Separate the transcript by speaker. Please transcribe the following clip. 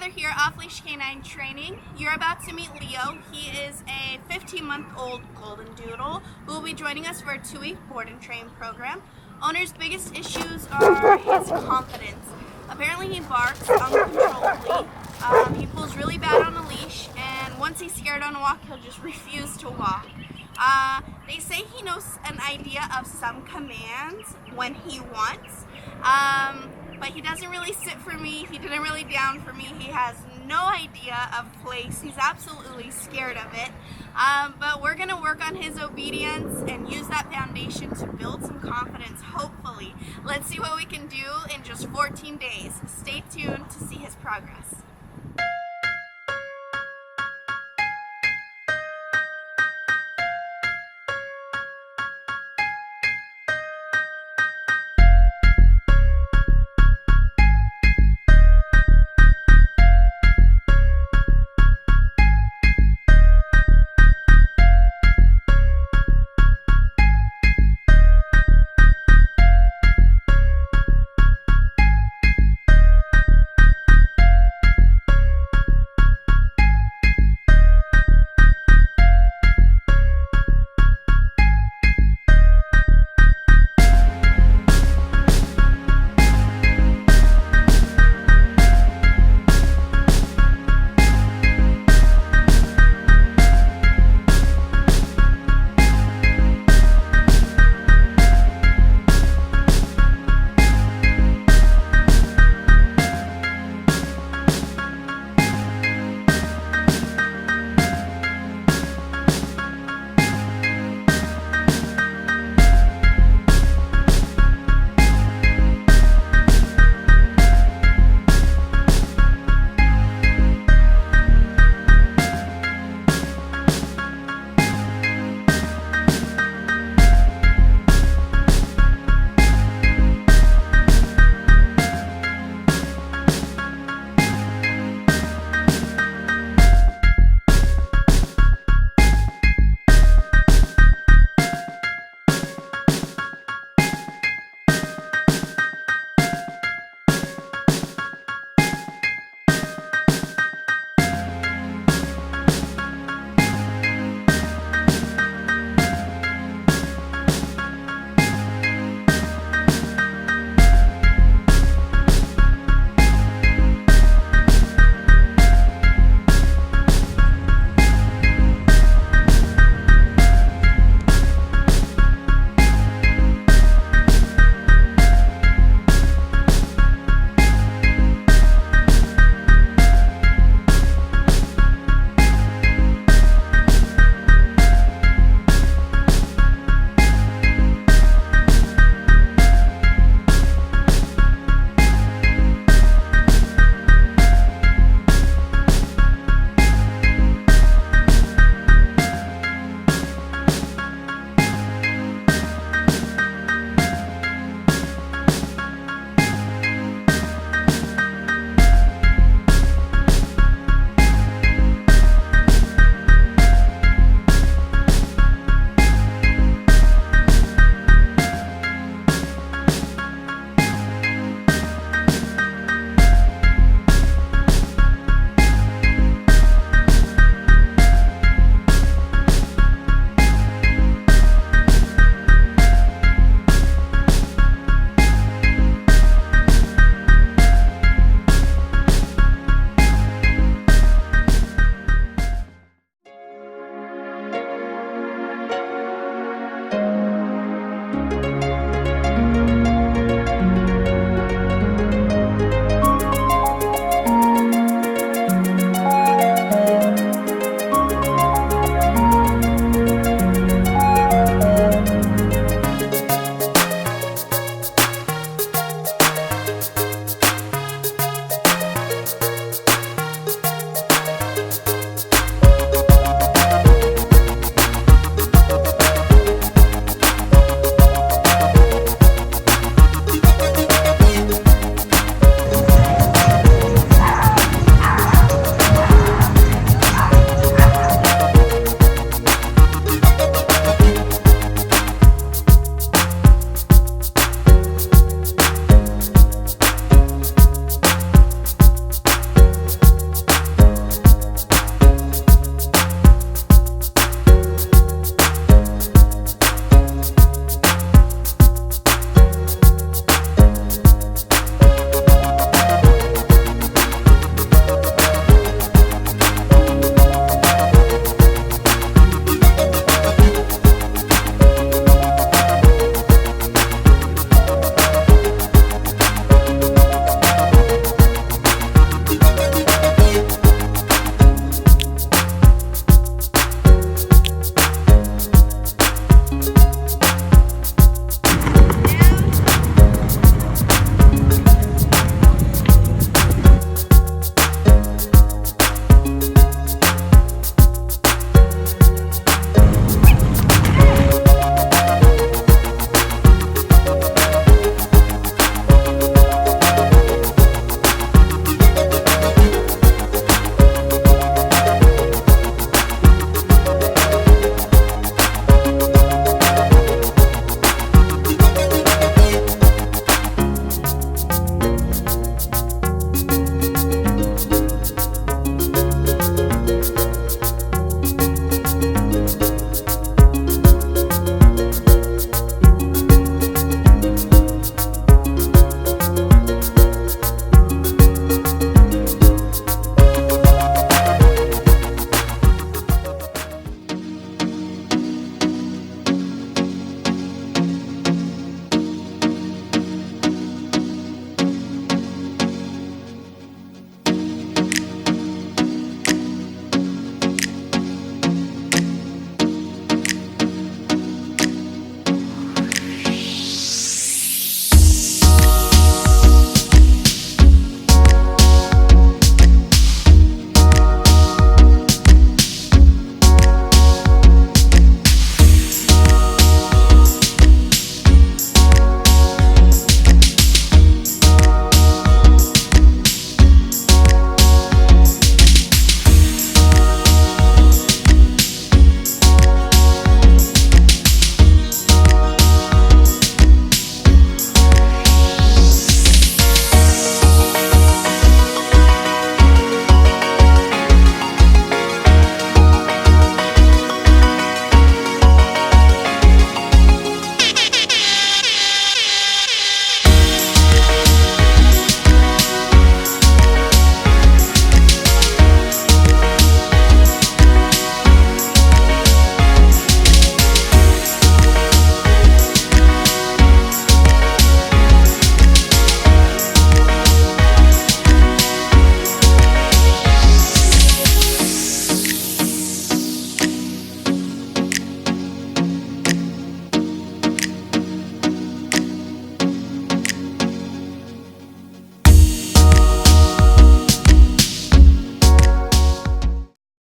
Speaker 1: together here off Leash Canine Training. You're about to meet Leo. He is a 15-month-old golden doodle who will be joining us for a 2-week board and train program. Owner's biggest issues are his confidence. Apparently he barks uncontrollably. He pulls really bad on a leash, and once he's scared on a walk, he'll just refuse to walk. They say he knows an idea of some commands when he wants, but he doesn't really sit for me. He didn't really down for me. He has no idea of place. He's absolutely scared of it. But we're going to work on his obedience and use that foundation to build some confidence, hopefully. Let's see what we can do in just 14 days. Stay tuned to see his progress.